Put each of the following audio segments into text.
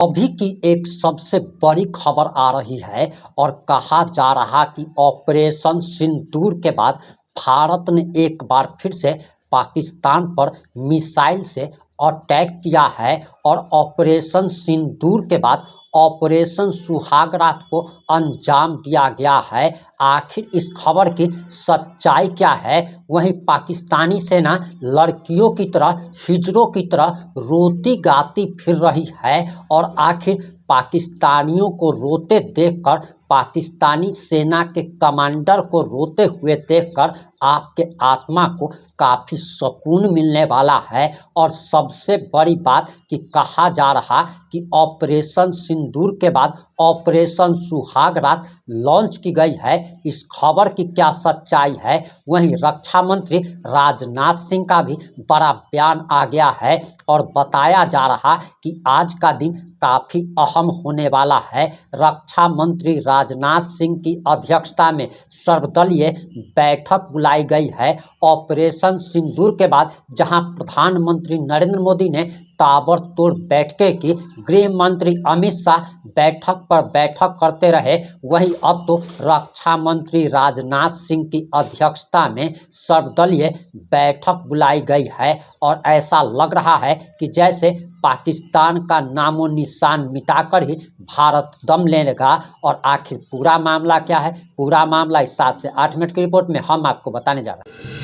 अभी की एक सबसे बड़ी खबर आ रही है और कहा जा रहा कि ऑपरेशन सिंदूर के बाद भारत ने एक बार फिर से पाकिस्तान पर मिसाइल से अटैक किया है और ऑपरेशन सिंदूर के बाद ऑपरेशन सुहाग रात को अंजाम दिया गया है। आखिर इस खबर की सच्चाई क्या है? वहीं पाकिस्तानी सेना लड़कियों की तरह, हिजड़ों की तरह रोती गाती फिर रही है और आखिर पाकिस्तानियों को रोते देखकर, पाकिस्तानी सेना के कमांडर को रोते हुए देखकर आपके आत्मा को काफ़ी सुकून मिलने वाला है। और सबसे बड़ी बात कि कहा जा रहा कि ऑपरेशन सिंदूर के बाद ऑपरेशन सुहाग रात लॉन्च की गई है। इस खबर की क्या सच्चाई है? वहीं रक्षा मंत्री राजनाथ सिंह का भी बड़ा बयान आ गया है और बताया जा रहा कि आज का दिन काफ़ी अहम होने वाला है। रक्षा मंत्री राजनाथ सिंह की अध्यक्षता में सर्वदलीय बैठक बुलाई गई है ऑपरेशन सिंदूर के बाद, जहां प्रधानमंत्री नरेंद्र मोदी ने ताबड़तोड़ बैठकें की। गृह मंत्री अमित शाह बैठक पर बैठक करते रहे। वहीं अब तो रक्षा मंत्री राजनाथ सिंह की अध्यक्षता में सर्वदलीय बैठक बुलाई गई है और ऐसा लग रहा है कि जैसे पाकिस्तान का नामो निशान मिटाकर ही भारत दम लेगा। और आखिर पूरा मामला क्या है? पूरा मामला इस 7 से 8 मिनट की रिपोर्ट में हम आपको बताने जा रहे हैं।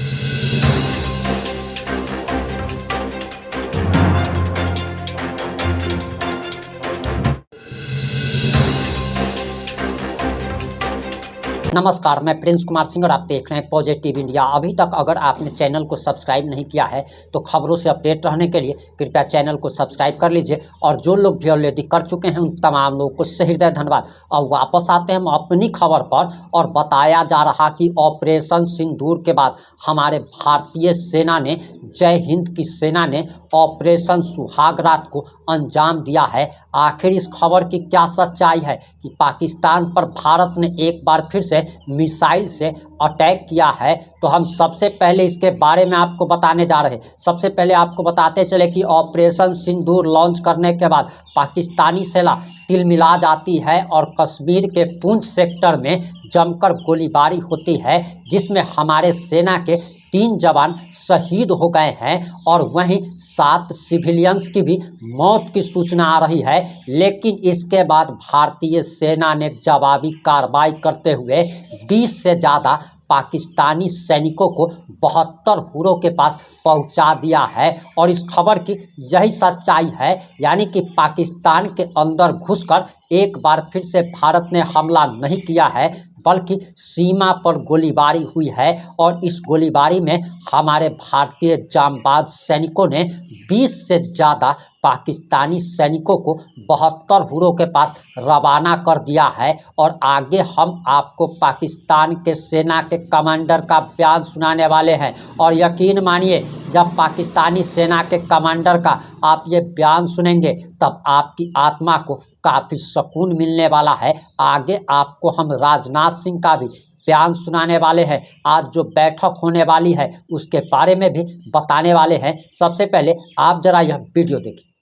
नमस्कार, मैं प्रिंस कुमार सिंह और आप देख रहे हैं पॉजिटिव इंडिया। अभी तक अगर आपने चैनल को सब्सक्राइब नहीं किया है तो खबरों से अपडेट रहने के लिए कृपया चैनल को सब्सक्राइब कर लीजिए। और जो लोग भी ऑलरेडी कर चुके हैं उन तमाम लोगों को सहृदय धन्यवाद। और वापस आते हैं हम अपनी खबर पर और बताया जा रहा कि ऑपरेशन सिंदूर के बाद हमारे भारतीय सेना ने, जय हिंद की सेना ने ऑपरेशन सुहाग रात को अंजाम दिया है। आखिर इस खबर की क्या सच्चाई है कि पाकिस्तान पर भारत ने एक बार फिर से मिसाइल से अटैक किया है? तो हम सबसे पहले इसके बारे में आपको बताने जा रहे हैं। सबसे पहले आपको बताते चले कि ऑपरेशन सिंदूर लॉन्च करने के बाद पाकिस्तानी सेना तिलमिला जाती है और कश्मीर के पूंछ सेक्टर में जमकर गोलीबारी होती है, जिसमें हमारे सेना के 3 जवान शहीद हो गए हैं और वहीं 7 सिविलियंस की भी मौत की सूचना आ रही है। लेकिन इसके बाद भारतीय सेना ने जवाबी कार्रवाई करते हुए 20 से ज़्यादा पाकिस्तानी सैनिकों को 72 हुरों के पास पहुंचा दिया है। और इस खबर की यही सच्चाई है, यानी कि पाकिस्तान के अंदर घुसकर एक बार फिर से भारत ने हमला नहीं किया है, बल्कि सीमा पर गोलीबारी हुई है। और इस गोलीबारी में हमारे भारतीय जांबाज सैनिकों ने 20 से ज़्यादा पाकिस्तानी सैनिकों को 72 हुरों के पास रवाना कर दिया है। और आगे हम आपको पाकिस्तान के सेना के कमांडर का बयान सुनाने वाले हैं। और यकीन मानिए, जब पाकिस्तानी सेना के कमांडर का आप ये बयान सुनेंगे तब आपकी आत्मा को काफ़ी सुकून मिलने वाला है। आगे आपको हम राजनाथ सिंह का भी बयान सुनाने वाले हैं। आज जो बैठक होने वाली है उसके बारे में भी बताने वाले हैं। सबसे पहले आप जरा यह वीडियो देखिए।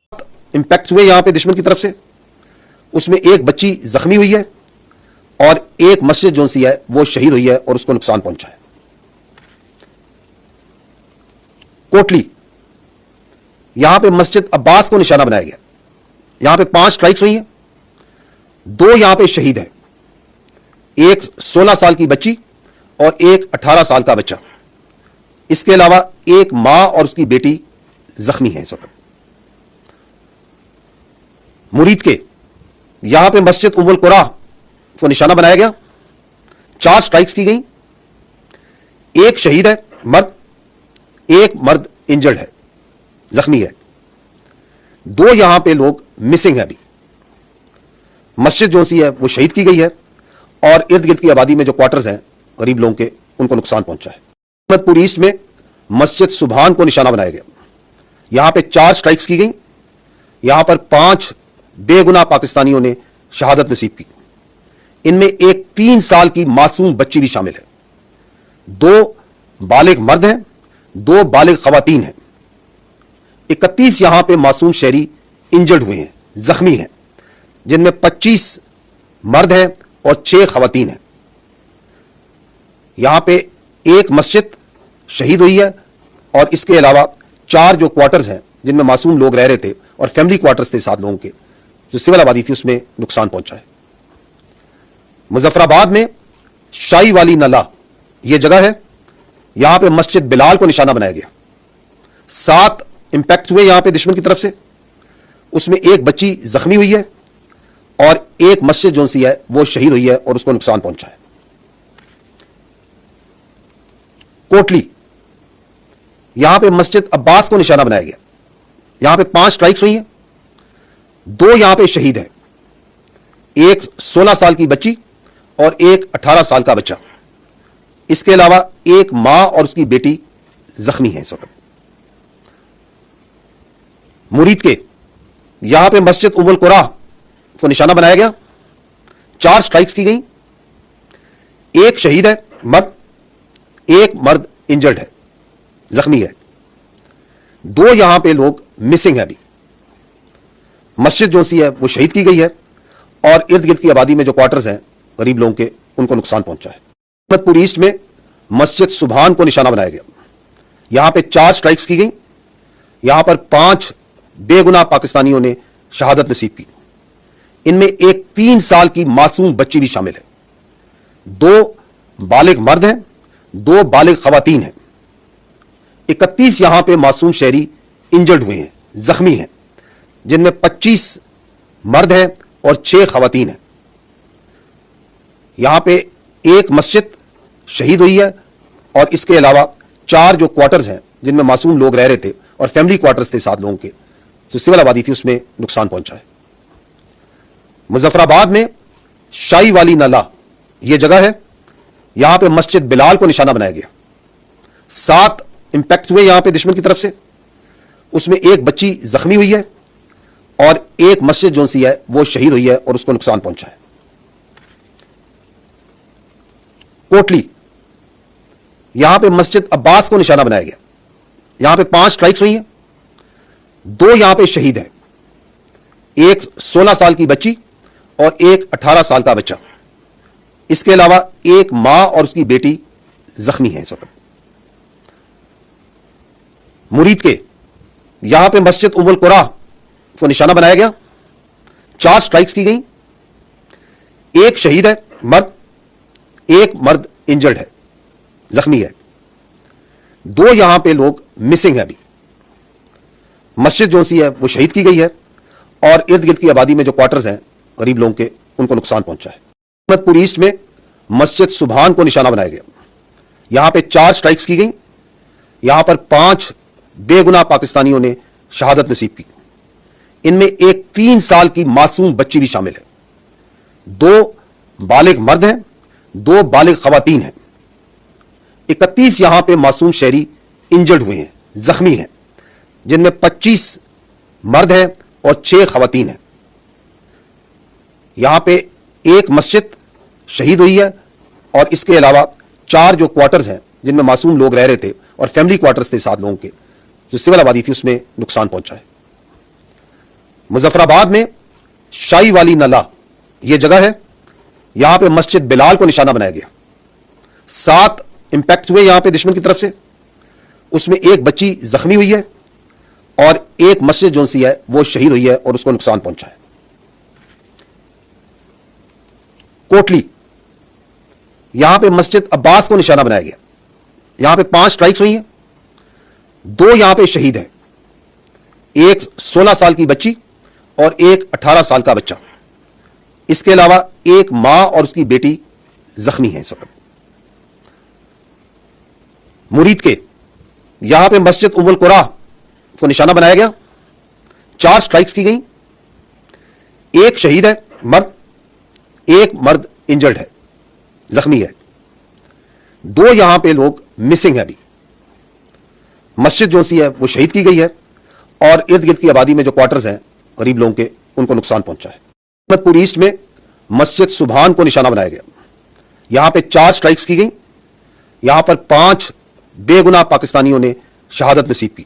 इंपैक्ट हुए यहां पे दुश्मन की तरफ से, उसमें एक बच्ची जख्मी हुई है और एक मस्जिद जो सी है वो शहीद हुई है और उसको नुकसान पहुंचा है। कोटली, यहां पे मस्जिद अब्बास को निशाना बनाया गया। यहां पे 5 स्ट्राइक्स हुई हैं, 2 यहां पे शहीद हैं, एक 16 साल की बच्ची और एक 18 साल का बच्चा। इसके अलावा एक मां और उसकी बेटी जख्मी है इस वक्त। मुरीद के यहां पे मस्जिद उम्मुल कुरा को निशाना बनाया गया, 4 स्ट्राइक्स की गई, एक शहीद है मर्द, एक मर्द इंजर्ड है, जख्मी है, 2 यहां पे लोग मिसिंग है। अभी मस्जिद जो सी है वो शहीद की गई है और इर्द गिर्द की आबादी में जो क्वार्टर्स हैं गरीब लोगों के, उनको नुकसान पहुंचा है। अहमदपुर ईस्ट में मस्जिद सुबहान को निशाना बनाया गया, यहां पे 4 स्ट्राइक्स की गई, यहां पर 5 बेगुनाह पाकिस्तानियों ने शहादत नसीब की। इनमें एक 3 साल की मासूम बच्ची भी शामिल है। 2 बालिग मर्द हैं, 2 बालिग खवातीन हैं। 31 यहां पे मासूम शहरी इंजर्ड हुए हैं, जख्मी हैं। جن میں 25 مرد ہیں اور 6 خواتین ہیں. یہاں پہ ایک مسجد شہید ہوئی ہے اور اس کے علاوہ 4 جو کوارٹرز ہیں جن میں معصوم لوگ رہ رہے تھے اور فیملی کوارٹرز تھے 7 لوگوں کے جو سول آبادی تھی اس میں نقصان پہنچا ہے. مظفر آباد میں شاہی والی نالہ یہ جگہ ہے. یہاں پہ مسجد بلال کو نشانہ بنایا گیا. 7 امپیکٹ ہوئے یہاں پہ دشمن کی طرف سے. اس میں ایک بچی زخمی ہوئی ہے اور ایک مسجد جو سی ہے وہ شہید ہوئی ہے اور اس کو نقصان پہنچا ہے. کوٹلی یہاں پہ مسجد عباس کو نشانہ بنایا گیا. یہاں پہ 5 سٹرائکس ہوئی ہیں. 2 یہاں پہ شہید ہیں. ایک 16 سال کی بچی اور ایک 18 سال کا بچہ. اس کے علاوہ ایک ماں اور اس کی بیٹی زخمی ہیں اس وقت. مرید کے یہاں پہ مسجد ام القرا کو نشانہ بنایا گیا. 4 سٹرائکس کی گئیں. ایک شہید ہے مرد, ایک مرد انجرڈ ہے, زخمی ہے. 2 یہاں پہ لوگ مسنگ ہیں ابھی. مسجد جو سی ہے وہ شہید کی گئی ہے اور ارد گرد کی آبادی میں جو کوارٹرز ہیں غریب لوگوں کے ان کو نقصان پہنچا ہے. احمد پور ایسٹ میں مسجد سبحان کو نشانہ بنایا گیا. یہاں پہ 4 سٹرائکس کی گئیں. یہاں پر 5 بے گناہ پاکستانیوں نے شہادت نصیب کی. ان میں ایک 3 سال کی معصوم بچی بھی شامل ہے. 2 بالغ مرد ہیں, 2 بالغ خواتین ہیں. 31 یہاں پہ معصوم شہری انجرڈ ہوئے ہیں, زخمی ہیں, جن میں 25 مرد ہیں اور 6 خواتین ہیں. یہاں پہ ایک مسجد شہید ہوئی ہے اور اس کے علاوہ 4 جو کوارٹرز ہیں جن میں معصوم لوگ رہ رہے تھے اور فیملی کوارٹرز تھے 7 لوگوں کے جو سول آبادی تھی اس میں نقصان پہنچا ہے. مظفر آباد میں شاہی والی نالہ یہ جگہ ہے. یہاں پہ مسجد بلال کو نشانہ بنایا گیا. 7 امپیکٹ ہوئے یہاں پہ دشمن کی طرف سے. اس میں ایک بچی زخمی ہوئی ہے اور ایک مسجد جو سی ہے وہ شہید ہوئی ہے اور اس کو نقصان پہنچا ہے. کوٹلی یہاں پہ مسجد عباس کو نشانہ بنایا گیا. یہاں پہ 5 سٹرائکس ہوئی ہیں. 2 یہاں پہ شہید ہیں. ایک 16 سال کی بچی اور ایک 18 سال کا بچہ. اس کے علاوہ ایک ماں اور اس کی بیٹی زخمی ہیں اس وقت. مرید کے یہاں پہ مسجد ام القرا کو نشانہ بنایا گیا. 4 سٹرائکس کی گئیں. ایک شہید ہے مرد, ایک مرد انجرڈ ہے, زخمی ہے. 2 یہاں پہ لوگ مسنگ ہیں ابھی. مسجد جو سی ہے وہ شہید کی گئی ہے اور ارد گرد کی آبادی میں جو کوارٹرز ہیں غریب لوگوں کے ان کو نقصان پہنچا ہے. احمد پور ایسٹ میں مسجد سبحان کو نشانہ بنایا گیا. یہاں پہ 4 سٹرائکس کی گئیں. یہاں پر 5 بے گناہ پاکستانیوں نے شہادت نصیب کی. ان میں ایک 3 سال کی معصوم بچی بھی شامل ہے. 2 بالغ مرد ہیں, 2 بالغ خواتین ہیں. 31 یہاں پہ معصوم شہری انجرڈ ہوئے ہیں, زخمی ہیں, جن میں 25 مرد ہیں اور 6 خواتین ہیں. یہاں پہ ایک مسجد شہید ہوئی ہے اور اس کے علاوہ 4 جو کوارٹرز ہیں جن میں معصوم لوگ رہ رہے تھے اور فیملی کوارٹرز تھے 7 لوگوں کے جو سول آبادی تھی اس میں نقصان پہنچا ہے. مظفر آباد میں شاہی والی نالہ یہ جگہ ہے. یہاں پہ مسجد بلال کو نشانہ بنایا گیا. 7 امپیکٹ ہوئے یہاں پہ دشمن کی طرف سے. اس میں ایک بچی زخمی ہوئی ہے اور ایک مسجد جو سی ہے وہ شہید ہوئی ہے اور اس کو نقصان پہنچا ہے. کوٹلی یہاں پہ مسجد عباس کو نشانہ بنایا گیا. یہاں پہ 5 سٹرائکس ہوئی ہیں. 2 یہاں پہ شہید ہیں. ایک 16 سال کی بچی اور ایک 18 سال کا بچہ. اس کے علاوہ ایک ماں اور اس کی بیٹی زخمی ہیں اس وقت. مرید کے یہاں پہ مسجد ام القرا کو نشانہ بنایا گیا. 4 سٹرائکس کی گئیں. ایک شہید ہے مرد, ایک مرد انجرڈ ہے, زخمی ہے. 2 یہاں پہ لوگ مسنگ ہیں ابھی. مسجد جو سی ہے وہ شہید کی گئی ہے اور ارد گرد کی آبادی میں جو کوارٹرز ہیں غریب لوگوں کے ان کو نقصان پہنچا ہے. احمد پور ایسٹ میں مسجد سبحان کو نشانہ بنایا گیا. یہاں پہ 4 سٹرائکس کی گئیں. یہاں پر 5 بے گناہ پاکستانیوں نے شہادت نصیب کی.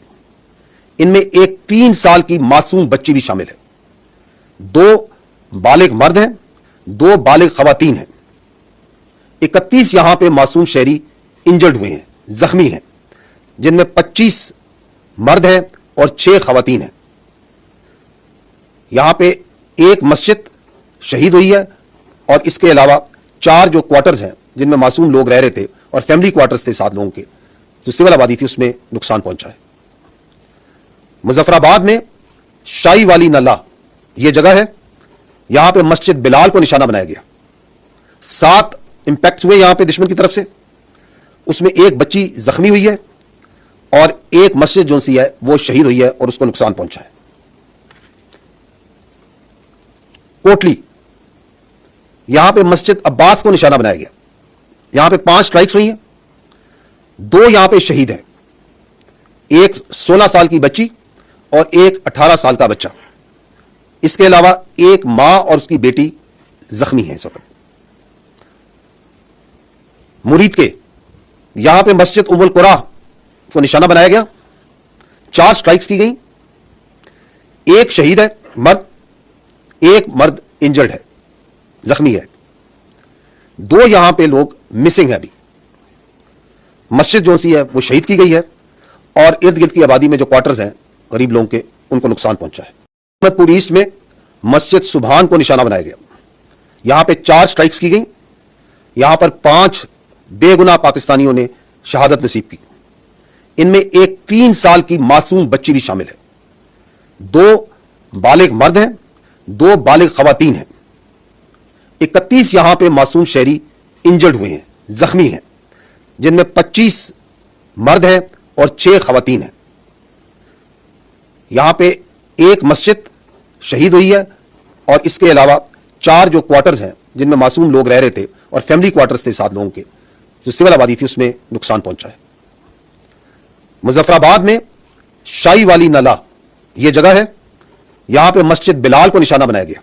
ان میں ایک 3 سال کی معصوم بچی بھی شامل ہے. 2 بالغ مرد ہیں، 2 بالغ خواتین ہیں۔ 31 یہاں پہ معصوم شہری انجرڈ ہوئے ہیں، زخمی ہیں، جن میں 25 مرد ہیں اور 6 خواتین ہیں۔ یہاں پہ ایک مسجد شہید ہوئی ہے اور اس کے علاوہ 4 جو کوارٹرز ہیں جن میں معصوم لوگ رہ رہے تھے اور فیملی کوارٹرز تھے 7 لوگوں کے، جو سول آبادی تھی، اس میں نقصان پہنچا ہے۔ مظفر آباد میں شاہی والی نالہ یہ جگہ ہے، یہاں پہ مسجد بلال کو نشانہ بنایا گیا۔ 7 امپیکٹس ہوئے یہاں پہ دشمن کی طرف سے، اس میں ایک بچی زخمی ہوئی ہے اور ایک مسجد جو سی ہے وہ شہید ہوئی ہے اور اس کو نقصان پہنچا ہے۔ کوٹلی یہاں پہ مسجد عباس کو نشانہ بنایا گیا، یہاں پہ 5 سٹرائکس ہوئی ہیں، 2 یہاں پہ شہید ہیں، ایک 16 سال کی بچی اور ایک 18 سال کا بچہ۔ اس کے علاوہ ایک ماں اور اس کی بیٹی زخمی ہیں اس وقت۔ مرید کے یہاں پہ مسجد ام القرا کو نشانہ بنایا گیا، 4 سٹرائکس کی گئیں، ایک شہید ہے مرد، ایک مرد انجرڈ ہے، زخمی ہے، 2 یہاں پہ لوگ مسنگ ہے ابھی۔ مسجد جو سی ہے وہ شہید کی گئی ہے اور ارد گرد کی آبادی میں جو کوارٹرز ہیں غریب لوگوں کے، ان کو نقصان پہنچا ہے۔ احمد پور ایسٹ میں مسجد سبحان کو نشانہ بنایا گیا، یہاں پہ 4 سٹرائکس کی گئیں، یہاں پر 5 بے گناہ پاکستانیوں نے شہادت نصیب کی، ان میں ایک 3 سال کی معصوم بچی بھی شامل ہے، 2 بالغ مرد ہیں، 2 بالغ خواتین ہیں۔ 31 یہاں پہ معصوم شہری انجرڈ ہوئے ہیں، زخمی ہیں، جن میں 25 مرد ہیں اور 6 خواتین ہیں۔ یہاں پہ ایک مسجد شہید ہوئی ہے اور اس کے علاوہ 4 جو کوارٹرز ہیں جن میں معصوم لوگ رہ رہے تھے اور فیملی کوارٹرز تھے 7 لوگوں کے، جو سول آبادی تھی، اس میں نقصان پہنچا ہے۔ مظفر آباد میں شاہی والی نالہ یہ جگہ ہے، یہاں پہ مسجد بلال کو نشانہ بنایا گیا،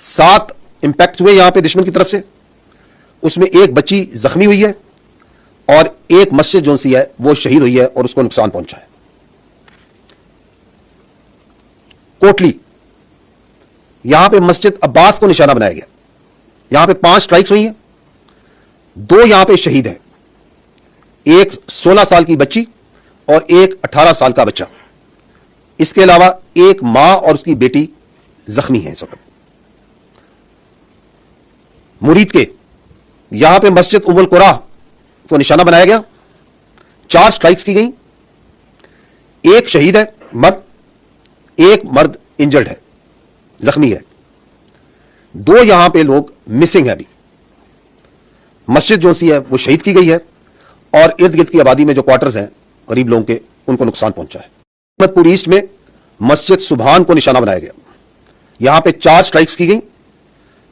7 امپیکٹس ہوئے یہاں پہ دشمن کی طرف سے، اس میں ایک بچی زخمی ہوئی ہے اور ایک مسجد جو سی ہے وہ شہید ہوئی ہے اور اس کو نقصان پہنچا ہے۔ کوٹلی یہاں پہ مسجد عباس کو نشانہ بنایا گیا، یہاں پہ 5 سٹرائکس ہوئی ہیں، 2 یہاں پہ شہید ہیں، ایک 16 سال کی بچی اور ایک 18 سال کا بچہ۔ اس کے علاوہ ایک ماں اور اس کی بیٹی زخمی ہیں اس وقت۔ مرید کے یہاں پہ مسجد ام القرا کو نشانہ بنایا گیا، 4 سٹرائکس کی گئیں، ایک شہید ہے مرد، ایک مرد انجرڈ ہے، زخمی ہے، 2 یہاں پہ لوگ مسنگ ہے ابھی۔ مسجد جو سی ہے وہ شہید کی گئی ہے اور ارد گرد کی آبادی میں جو کوارٹرز ہیں غریب لوگوں کے، ان کو نقصان پہنچا ہے۔ احمد پور ایسٹ میں مسجد سبحان کو نشانہ بنایا گیا، یہاں پہ 4 سٹرائکس کی گئیں،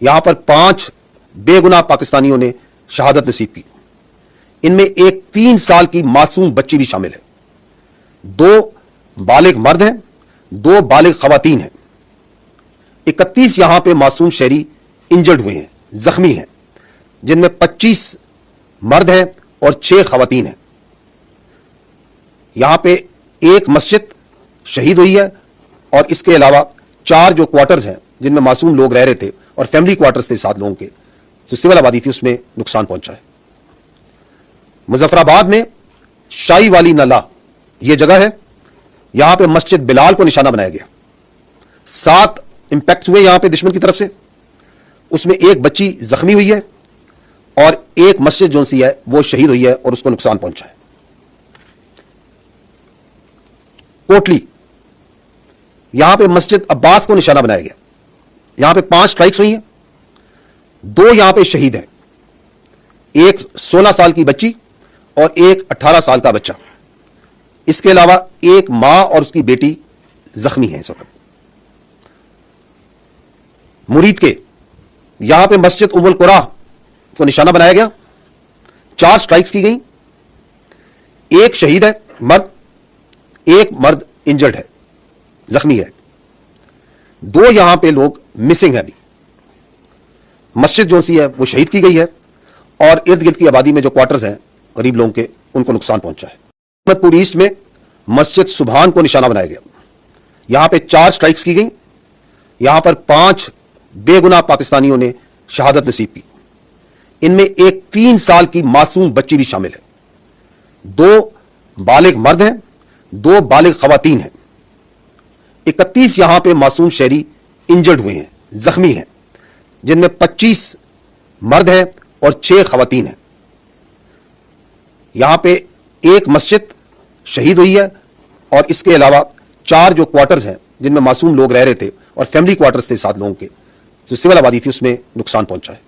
یہاں پر 5 بے گناہ پاکستانیوں نے شہادت نصیب کی، ان میں ایک 3 سال کی معصوم بچی بھی شامل ہے، 2 بالغ مرد ہیں، 2 بالغ خواتین ہیں۔ 31 یہاں پہ معصوم شہری انجرڈ ہوئے ہیں، زخمی ہیں، جن میں 25 مرد ہیں اور 6 خواتین ہیں۔ یہاں پہ ایک مسجد شہید ہوئی ہے اور اس کے علاوہ 4 جو کوارٹرز ہیں جن میں معصوم لوگ رہ رہے تھے اور فیملی کوارٹرز تھے 7 لوگوں کے، جو سول آبادی تھی، اس میں نقصان پہنچا ہے۔ مظفر آباد میں شاہی والی نالہ یہ جگہ ہے، یہاں پہ مسجد بلال کو نشانہ بنایا گیا، 7 امپیکٹس ہوئے یہاں پہ دشمن کی طرف سے، اس میں ایک بچی زخمی ہوئی ہے اور ایک مسجد جو سی ہے وہ شہید ہوئی ہے اور اس کو نقصان پہنچا ہے۔ کوٹلی یہاں پہ مسجد عباس کو نشانہ بنایا گیا، یہاں پہ 5 سٹرائکس ہوئی ہیں، 2 یہاں پہ شہید ہیں، ایک 16 سال کی بچی اور ایک 18 سال کا بچہ۔ اس کے علاوہ ایک ماں اور اس کی بیٹی زخمی ہیں اس وقت۔ مرید کے یہاں پہ مسجد ام القرا کو نشانہ بنایا گیا، 4 سٹرائکس کی گئیں، ایک شہید ہے مرد، ایک مرد انجرڈ ہے، زخمی ہے، 2 یہاں پہ لوگ مسنگ ہے ابھی۔ مسجد جو سی ہے وہ شہید کی گئی ہے اور ارد گرد کی آبادی میں جو کوارٹرز ہیں غریب لوگوں کے، ان کو نقصان پہنچا ہے۔ احمد پور ایسٹ میں مسجد سبحان کو نشانہ بنایا گیا، یہاں پہ 4 سٹرائکس کی گئیں، یہاں پر 5 बेगुनाह पाकिस्तानियों ने शहादत नसीब की। इनमें एक 3 साल की मासूम बच्ची भी शामिल है। 2 बालिग मर्द हैं, 2 बालिग खवातीन हैं। 31 यहां पे मासूम शहरी इंजर्ड हुए हैं, जख्मी हैं, जिनमें 25 मर्द हैं और 6 खवातीन हैं। यहां पे एक मस्जिद शहीद हुई है और इसके अलावा 4 जो क्वार्टर्स हैं जिनमें मासूम लोग रह रहे थे और फैमिली क्वार्टर्स थे 7 लोगों के, जो सिविल आबादी थी, उसमें नुकसान पहुंचा है।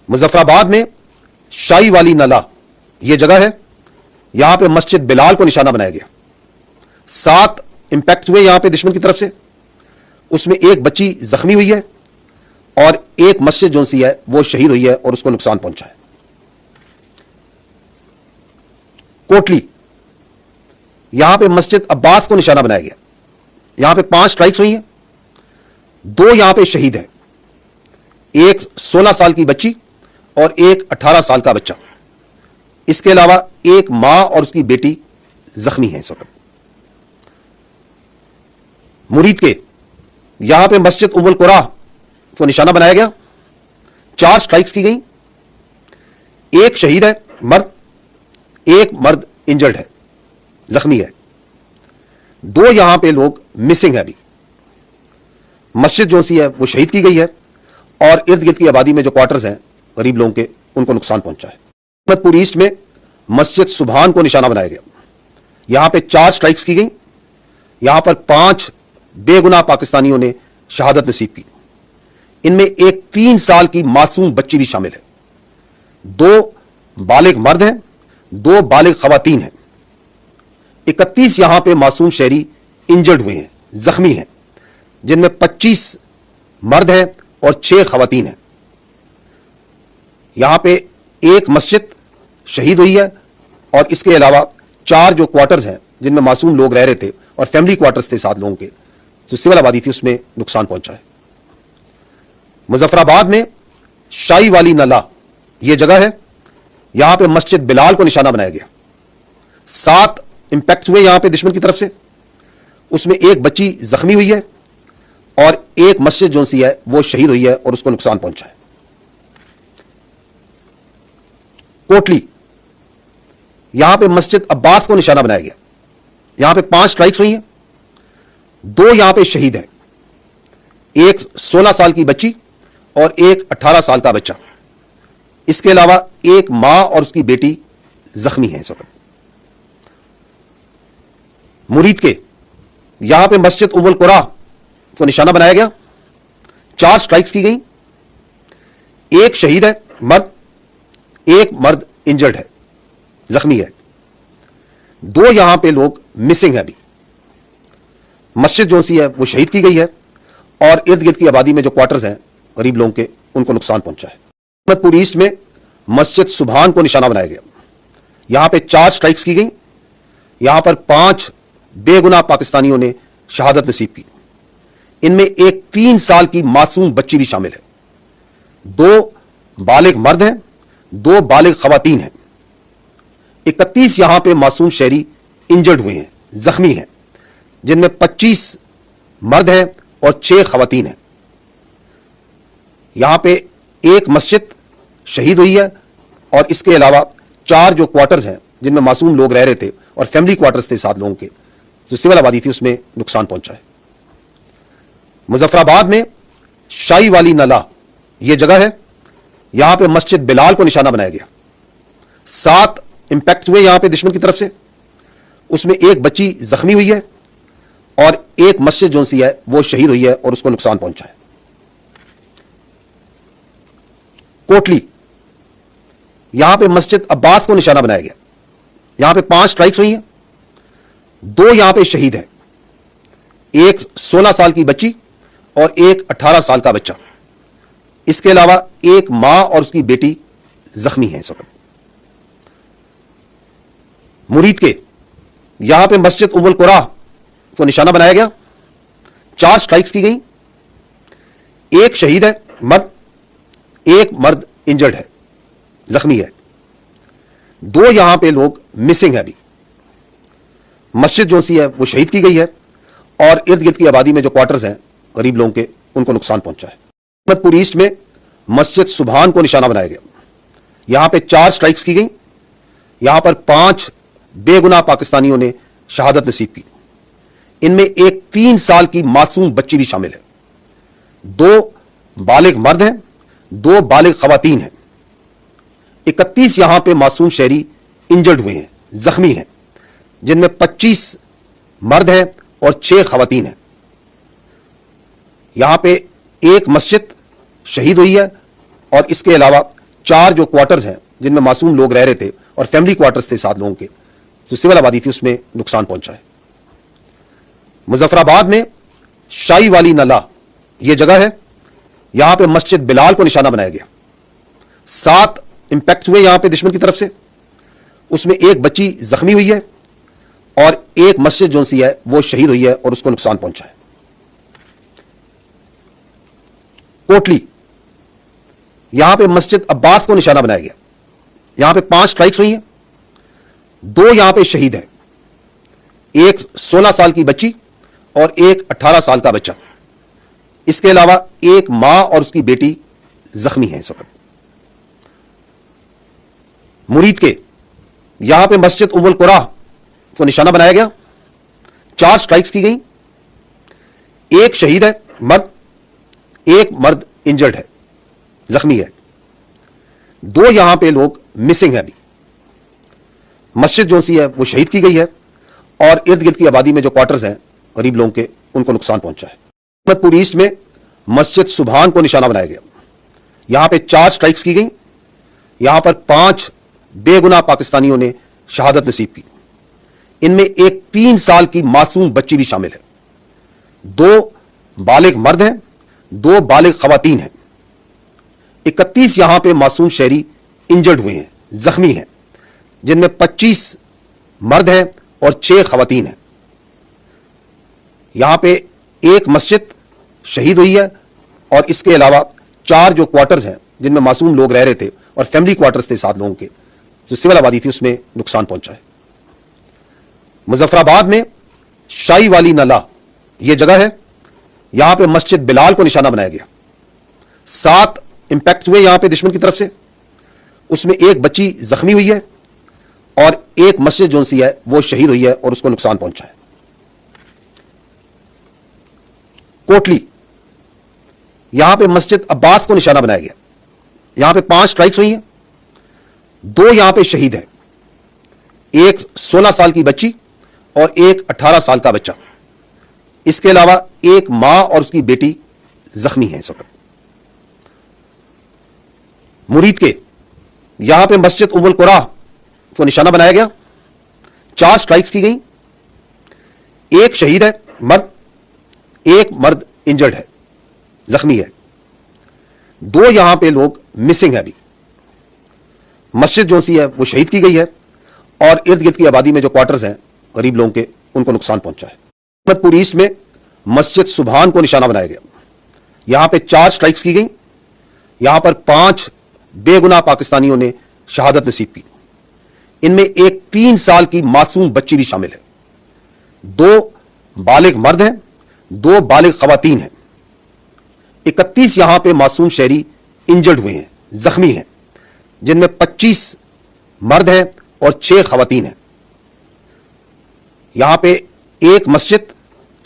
मुजफ्फराबाद में शाही वाली नाला यह जगह है, यहां पे मस्जिद बिलाल को निशाना बनाया गया। 7 इंपैक्ट हुए यहां पे दुश्मन की तरफ से, उसमें एक बच्ची जख्मी हुई है और एक मस्जिद जो सी है वो शहीद हुई है और उसको नुकसान पहुंचा है। कोटली, यहां पे मस्जिद अब्बास को निशाना बनाया गया। यहां पे 5 स्ट्राइक्स हुई हैं, 2 यहां पे शहीद है, एक 16 साल की बच्ची और एक 18 साल का बच्चा। इसके अलावा एक मां और उसकी बेटी जख्मी है इस वक्त। मुरीद के यहां पे मस्जिद उम्मुल कुरा को निशाना बनाया गया। 4 स्ट्राइक्स की गई, एक शहीद है मर्द, एक मर्द इंजर्ड है, जख्मी है। 2 यहां पे लोग मिसिंग है अभी। मस्जिद जो सी है वो शहीद की गई है और इर्द गिर्द की आबादी में जो क्वार्टर्स हैं गरीब लोगों के, उनको नुकसान पहुंचा है। अहमदपुर ईस्ट में मस्जिद सुबहान को निशाना बनाया गया। यहां पे 4 स्ट्राइक्स की गई। यहां पर 5 बेगुनाह पाकिस्तानियों ने शहादत नसीब की। इनमें एक 3 साल की मासूम बच्ची भी शामिल है। 2 बालिग मर्द हैं, 2 बालिग खवातीन हैं। 31 यहां पे मासूम शहरी इंजर्ड हुए हैं, जख्मी हैं, जिनमें 25 मर्द हैं और 6 खवातीन हैं। यहां पे एक मस्जिद शहीद हुई है और इसके अलावा 4 जो क्वार्टर्स हैं जिनमें मासूम लोग रह रहे थे और फैमिली क्वार्टर्स थे 7 लोगों के, जो सिविल आबादी थी, उसमें नुकसान पहुंचा है। मुजफ्फराबाद में शाही वाली नाला यह जगह है, यहां पे मस्जिद बिलाल को निशाना बनाया गया। 7 इंपैक्ट हुए यहां पे दुश्मन की तरफ से, उसमें एक बच्ची जख्मी हुई है और एक मस्जिद जो सी है वो शहीद हुई है और उसको नुकसान पहुंचा है। कोटली, यहां पे मस्जिद अब्बास को निशाना बनाया गया। यहां पे 5 स्ट्राइक्स हुई हैं, 2 यहां पे शहीद है, एक 16 साल की बच्ची और एक 18 साल का बच्चा। इसके अलावा एक मां और उसकी बेटी जख्मी है इस वक्त। मुरीद के यहां पे मस्जिद उम्मुल कुरा को निशाना बनाया गया। 4 स्ट्राइक्स की गई, एक शहीद है मर्द, एक मर्द इंजर्ड है, जख्मी है। 2 यहां पे लोग मिसिंग है अभी। मस्जिद जो सी है वो शहीद की गई है और इर्द गिर्द की आबादी में जो क्वार्टर्स हैं गरीब लोगों के, उनको नुकसान पहुंचा है। अहमदपुर ईस्ट में मस्जिद सुबहान को निशाना बनाया गया। यहां पे 4 स्ट्राइक्स की गई। यहां पर 5 बेगुनाह पाकिस्तानियों ने शहादत नसीब की। इनमें एक 3 साल की मासूम बच्ची भी शामिल है। 2 बालिग मर्द हैं, 2 बालिग खवातीन हैं। 31 यहां पे मासूम शहरी इंजर्ड हुए हैं, जख्मी हैं, जिनमें 25 मर्द हैं और 6 खवातीन हैं। यहां पे एक मस्जिद शहीद हुई है और इसके अलावा 4 जो क्वार्टर्स हैं जिनमें मासूम लोग रह रहे थे और फैमिली क्वार्टर्स थे 7 लोगों के, जो सिविल आबादी थी, उसमें नुकसान पहुंचा है। मुजफ्फराबाद में शाही वाली नाला यह जगह है, यहां पे मस्जिद बिलाल को निशाना बनाया गया। 7 इंपैक्ट हुए यहां पे दुश्मन की तरफ से, उसमें एक बच्ची जख्मी हुई है और एक मस्जिद जो सी है वो शहीद हुई है और उसको नुकसान पहुंचा है। कोटली, यहां पे मस्जिद अब्बास को निशाना बनाया गया। यहां पे 5 स्ट्राइक्स हुई हैं, 2 यहां पे शहीद है, एक 16 साल की बच्ची और एक 18 साल का बच्चा। इसके अलावा एक मां और उसकी बेटी जख्मी है इस वक्त। मुरीद के यहां पे मस्जिद उम्मुल कुरा को निशाना बनाया गया। 4 स्ट्राइक्स की गई, एक शहीद है मर्द, एक मर्द इंजर्ड है, जख्मी है। 2 यहां पे लोग मिसिंग है अभी। मस्जिद जो सी है वो शहीद की गई है और इर्द गिर्द की आबादी में जो क्वार्टर्स हैं गरीब लोगों के, ان کو نقصان پہنچا ہے۔ احمد پور ایسٹ میں مسجد سبحان کو نشانہ بنایا گیا، یہاں پہ 4 سٹرائکس کی گئیں، یہاں پر 5 بے گناہ پاکستانیوں نے شہادت نصیب کی، ان میں ایک 3 سال کی معصوم بچی بھی شامل ہے، 2 بالغ مرد ہیں، 2 بالغ خواتین ہیں، 31 یہاں پہ معصوم شہری انجرڈ ہوئے ہیں، زخمی ہیں، جن میں 25 مرد ہیں اور 6 خواتین ہیں۔ یہاں پہ ایک مسجد شہید ہوئی ہے اور اس کے علاوہ 4 جو کوارٹرز ہیں جن میں معصوم لوگ رہ رہے تھے اور فیملی کوارٹرز تھے 7 لوگوں کے، جو سول آبادی تھی، اس میں نقصان پہنچا ہے۔ مظفر آباد میں شاہی والی نالہ یہ جگہ ہے، یہاں پہ مسجد بلال کو نشانہ بنایا گیا، 7 امپیکٹس ہوئے یہاں پہ دشمن کی طرف سے، اس میں ایک بچی زخمی ہوئی ہے اور ایک مسجد جو سی ہے وہ شہید ہوئی ہے اور اس کو نقصان پہنچا ہے۔ کوٹلی یہاں پہ مسجد عباس کو نشانہ بنایا گیا، یہاں پہ 5 سٹرائکس ہوئی ہیں، 2 یہاں پہ شہید ہیں، ایک 16 سال کی بچی اور ایک 18 سال کا بچہ، اس کے علاوہ ایک ماں اور اس کی بیٹی زخمی ہیں اس وقت۔ مرید کے یہاں پہ مسجد ام القرا کو نشانہ بنایا گیا، 4 سٹرائکس کی گئیں، ایک شہید ہے مرد، ایک مرد انجرڈ ہے، زخمی ہے، 2 یہاں پہ لوگ مسنگ ہیں ابھی۔ مسجد جو سی ہے وہ شہید کی گئی ہے اور ارد گرد کی آبادی میں جو کوارٹرز ہیں غریب لوگوں کے، ان کو نقصان پہنچا ہے۔ احمد پور ایسٹ میں مسجد سبحان کو نشانہ بنایا گیا، یہاں پہ 4 سٹرائکس کی گئیں، یہاں پر 5 بے گناہ پاکستانیوں نے شہادت نصیب کی، ان میں ایک 3 سال کی معصوم بچی بھی شامل ہے، 2 بالغ مرد ہیں، 2 بالغ خواتین ہیں، 31 یہاں پہ معصوم شہری انجرڈ ہوئے ہیں، زخمی ہیں، جن میں 25 مرد ہیں اور 6 خواتین ہیں۔ یہاں پہ ایک مسجد شہید ہوئی ہے اور اس کے علاوہ 4 جو کوارٹرز ہیں جن میں معصوم لوگ رہ رہے تھے اور فیملی کوارٹرز تھے 7 لوگوں کے، جو سول آبادی تھی، اس میں نقصان پہنچا ہے۔ مظفر آباد میں شاہی والی نالہ یہ جگہ ہے، یہاں پہ مسجد بلال کو نشانہ بنایا گیا، 7 امپیکٹس ہوئے یہاں پہ دشمن کی طرف سے، اس میں ایک بچی زخمی ہوئی ہے اور ایک مسجد جو سی ہے وہ شہید ہوئی ہے اور اس کو نقصان پہنچا ہے۔ کوٹلی یہاں پہ مسجد عباس کو نشانہ بنایا گیا، یہاں پہ 5 سٹرائکس ہوئی ہیں، 2 یہاں پہ شہید ہیں، ایک 16 سال کی بچی اور ایک 18 سال کا بچہ، اس کے علاوہ ایک ماں اور اس کی بیٹی زخمی ہیں اس وقت۔ مرید کے یہاں پہ مسجد ام القرا کو نشانہ بنایا گیا، 4 سٹرائکس کی گئیں، ایک شہید ہے مرد، ایک مرد انجرڈ ہے، زخمی ہے، 2 یہاں پہ لوگ مسنگ ہیں ابھی۔ مسجد جو سی ہے وہ شہید کی گئی ہے اور ارد گرد کی آبادی میں جو کوارٹرز ہیں غریب لوگوں کے، ان کو نقصان پہنچا ہے۔ احمد پور ایسٹ میں مسجد سبحان کو نشانہ بنایا گیا، یہاں پہ 4 سٹرائکس کی گئیں، یہاں پر 5 بے گناہ پاکستانیوں نے شہادت نصیب کی، ان میں ایک 3 سال کی معصوم بچی بھی شامل ہے، 2 بالغ مرد ہیں، 2 بالغ خواتین ہیں، 31 یہاں پہ معصوم شہری انجرڈ ہوئے ہیں، زخمی ہیں، جن میں 25 مرد ہیں اور 6 خواتین ہیں۔ یہاں پہ ایک مسجد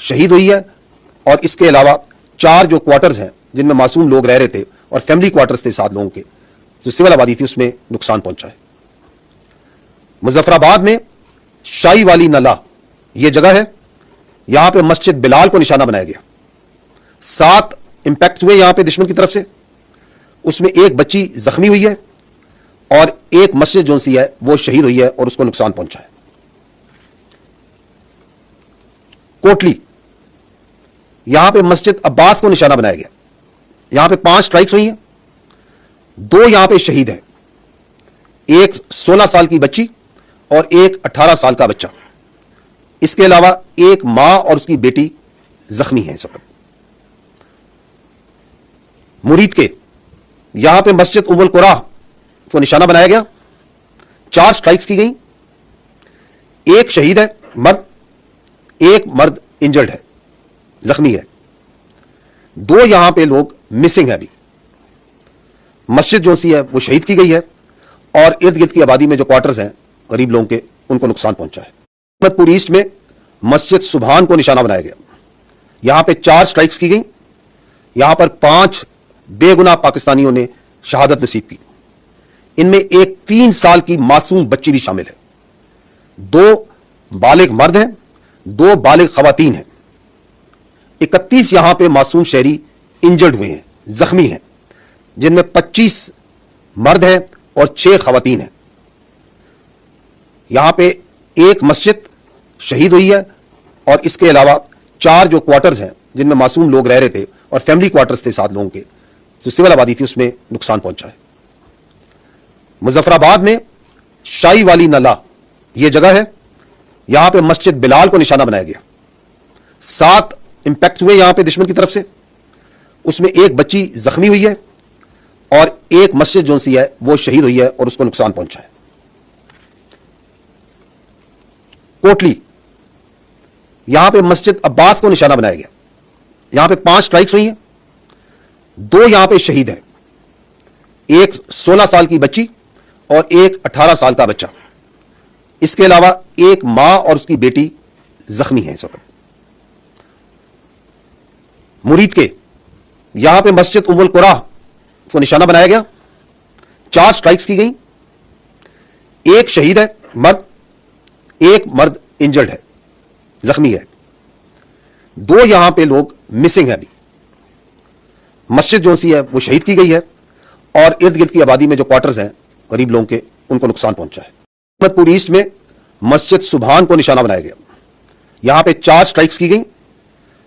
شہید ہوئی ہے اور اس کے علاوہ 4 جو کوارٹرز ہیں جن میں معصوم لوگ رہ رہے تھے اور فیملی کوارٹرز تھے 7 لوگوں کے، جو سول آبادی تھی، اس میں نقصان پہنچا ہے۔ مظفر آباد میں شاہی والی نالہ یہ جگہ ہے، یہاں پہ مسجد بلال کو نشانہ بنایا گیا، 7 امپیکٹس ہوئے یہاں پہ دشمن کی طرف سے، اس میں ایک بچی زخمی ہوئی ہے اور ایک مسجد جو سی ہے وہ شہید ہوئی ہے اور اس کو نقصان پہنچا ہے۔ کوٹلی یہاں پہ مسجد عباس کو نشانہ بنایا گیا، یہاں پہ 5 سٹرائکس ہوئی ہیں، 2 یہاں پہ شہید ہیں، ایک 16 سال کی بچی اور ایک 18 سال کا بچہ، اس کے علاوہ ایک ماں اور اس کی بیٹی زخمی ہیں اس وقت۔ مرید کے یہاں پہ مسجد ام القرا کو نشانہ بنایا گیا، 4 سٹرائکس کی گئیں، ایک شہید ہے مرد، ایک مرد انجرڈ ہے، زخمی ہے، दो यहां पे लोग मिसिंग है अभी। मस्जिद जो सी है वो शहीद की गई है और इर्द गिर्द की आबादी में जो क्वार्टर्स हैं गरीब लोगों के, उनको नुकसान पहुंचा है। अहमदपुर ईस्ट में मस्जिद सुभान को निशाना बनाया गया। यहां पे 4 स्ट्राइक्स की गई। यहां पर 5 बेगुनाह पाकिस्तानियों ने शहादत नसीब की। इनमें एक 3 साल की मासूम बच्ची भी शामिल है। 2 बालिग मर्द हैं, 2 बालिग खवातीन हैं। 31 यहां पे मासूम शहरी इंजर्ड हुए हैं, जख्मी हैं, जिनमें 25 मर्द हैं और 6 खवातीन हैं। यहां पे एक मस्जिद शहीद हुई है और इसके अलावा 4 जो क्वार्टर्स हैं जिनमें मासूम लोग रह रहे थे और फैमिली क्वार्टर्स थे 7 लोगों के, जो सिविल आबादी थी, उसमें नुकसान पहुंचा है। मुजफ्फराबाद में शाही वाली नला यह जगह है, यहां पे मस्जिद बिलाल को निशाना बनाया गया। 7 इंपैक्ट हुए यहां पे दुश्मन की तरफ से, उसमें एक बच्ची जख्मी हुई है और एक मस्जिद जो सी है वो शहीद हुई है और उसको नुकसान पहुंचा है। कोटली, यहां पे मस्जिद अब्बास को निशाना बनाया गया। यहां पे 5 स्ट्राइक्स हुई हैं, 2 यहां पे शहीद हैं, एक 16 साल की बच्ची और एक 18 साल का बच्चा। इसके अलावा एक मां और उसकी बेटी जख्मी है इस वक्त। मुरीद के यहां पे मस्जिद उम्मुल कुरा को निशाना बनाया गया। 4 स्ट्राइक्स की गई। एक शहीद है मर्द, एक मर्द इंजर्ड है, जख्मी है। 2 यहां पे लोग मिसिंग है अभी। मस्जिद जो सी है वो शहीद की गई है और इर्द गिर्द की आबादी में जो क्वार्टर्स हैं गरीब लोगों के, उनको नुकसान पहुंचा है। अहमदपुर ईस्ट में मस्जिद सुभान को निशाना बनाया गया। यहां पे 4 स्ट्राइक्स की गई।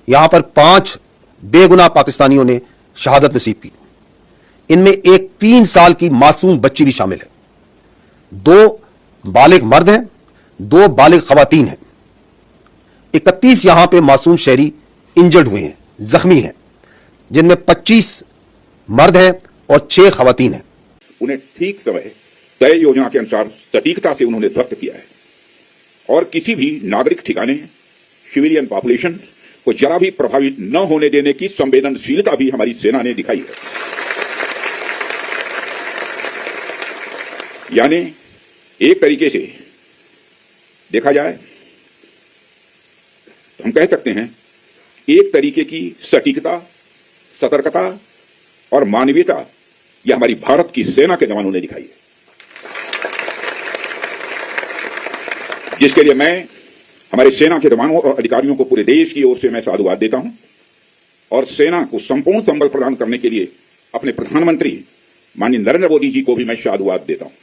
यहां पर 5 बेगुनाह पाकिस्तानियों ने शहादत नसीब की। इनमें एक 3 साल की मासूम बच्ची भी शामिल है। 2 बालिग मर्द हैं, 2 बालिग खवातीन हैं। 31 यहां पे मासूम शहरी इंजर्ड हुए हैं, जख्मी हैं, जिनमें 25 मर्द हैं और 6 खवातीन हैं। उन्हें ठीक समय तय योजना के अनुसार सटीकता से उन्होंने ध्वस्त किया है और किसी भी नागरिक ठिकाने, सिविलियन पॉपुलेशन को जरा भी प्रभावित न होने देने की संवेदनशीलता भी हमारी सेना ने दिखाई है। यानी एक तरीके से देखा जाए तो हम कह सकते हैं एक तरीके की सटीकता, सतर्कता और मानवीयता यह हमारी भारत की सेना के जवानों ने दिखाई है, जिसके लिए मैं हमारे सेना के जवानों और अधिकारियों को पूरे देश की ओर से मैं साधुवाद देता हूं और सेना को संपूर्ण संबल प्रदान करने के लिए अपने प्रधानमंत्री माननीय नरेंद्र मोदी जी को भी मैं साधुवाद देता हूं।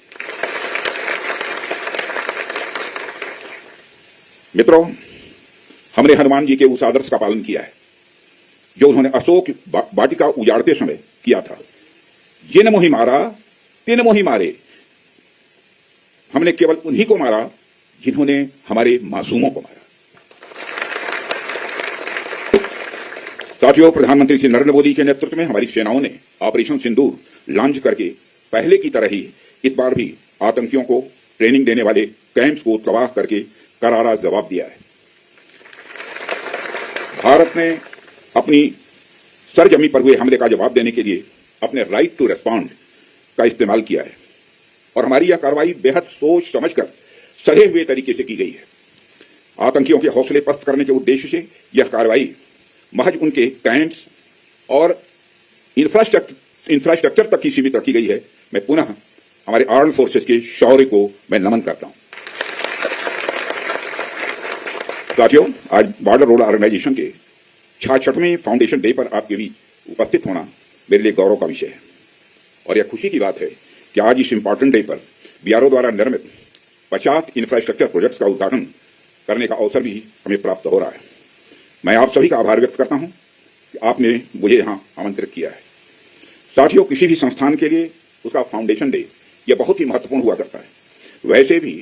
मित्रों, हमने हनुमान जी के उस आदर्श का पालन किया है जो उन्होंने अशोक वाटिका उजाड़ते समय किया था। जिन मोहि मारा तिन मोहि मारे। हमने केवल उन्हीं को मारा जिन्होंने हमारे मासूमों को मारा। साथियों, प्रधानमंत्री श्री नरेंद्र मोदी के नेतृत्व में हमारी सेनाओं ने ऑपरेशन सिंदूर लॉन्च करके पहले की तरह ही इस बार भी आतंकियों को ट्रेनिंग देने वाले कैंप्स को तबाह करके करारा जवाब दिया है। भारत ने अपनी सरजमी पर हुए हमले का जवाब देने के लिए अपने राइट टू रेस्पॉन्ड का इस्तेमाल किया है और हमारी यह कार्रवाई बेहद सोच समझकर सड़े हुए तरीके से की गई है। आतंकियों के हौसले पस्त करने के उद्देश्य से यह कार्रवाई महज उनके कैंप्स और इंफ्रास्ट्रक्चर तक ही सीमित रखी गई है। मैं पुनः हमारे आर्म्ड फोर्सेस के शौर्य को मैं नमन करता हूं। साथियों, आज बॉर्डर रोड ऑर्गेनाइजेशन के 66वें फाउंडेशन डे पर आपके बीच उपस्थित होना मेरे लिए गौरव का विषय है और यह खुशी की बात है कि आज इस इंपॉर्टेंट डे पर बीआरओ द्वारा निर्मित 50 इंफ्रास्ट्रक्चर प्रोजेक्ट्स का उद्घाटन करने का अवसर भी हमें प्राप्त हो रहा है। मैं आप सभी का आभार व्यक्त करता हूं कि आपने मुझे यहां आमंत्रित किया है। साथियों, किसी भी संस्थान के लिए उसका फाउंडेशन डे यह बहुत ही महत्वपूर्ण हुआ करता है। वैसे भी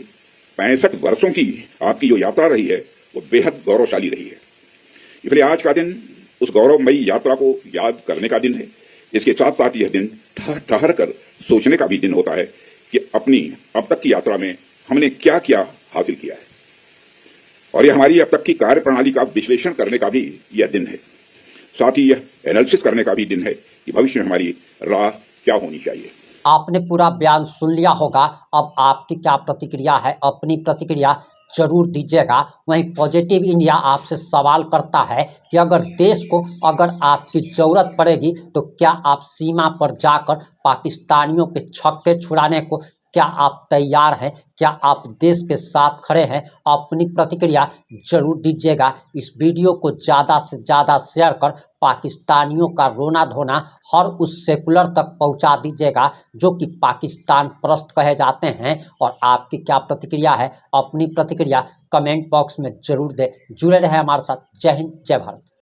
65 वर्षों की आपकी जो यात्रा रही है वो बेहद गौरवशाली रही है। इसलिए आज का दिन उस गौरवमयी यात्रा को याद करने का दिन है। इसके साथ साथ यह दिन ठहर कर सोचने का भी दिन होता है कि अपनी अब तक की यात्रा में हमने क्या क्या हासिल किया है और यह हमारी अब तक की कार्य प्रणाली का विश्लेषण करने का भी यह दिन है। साथ ही यह एनालिसिस करने का भी दिन है कि भविष्य में हमारी राह क्या होनी चाहिए। आपने पूरा बयान सुन लिया होगा। अब आपकी क्या प्रतिक्रिया है, अपनी प्रतिक्रिया जरूर दीजिएगा। वहीं पॉजिटिव इंडिया आपसे सवाल करता है कि अगर आपकी ज़रूरत पड़ेगी तो क्या आप सीमा पर जाकर पाकिस्तानियों के छक्के छुड़ाने को क्या आप तैयार हैं? क्या आप देश के साथ खड़े हैं? अपनी प्रतिक्रिया जरूर दीजिएगा। इस वीडियो को ज़्यादा से ज़्यादा शेयर कर पाकिस्तानियों का रोना धोना हर उस सेकुलर तक पहुंचा दीजिएगा जो कि पाकिस्तान परस्त कहे जाते हैं। और आपकी क्या प्रतिक्रिया है, अपनी प्रतिक्रिया कमेंट बॉक्स में जरूर दें। जुड़े रहे हमारे साथ। जय हिंद, जय भारत।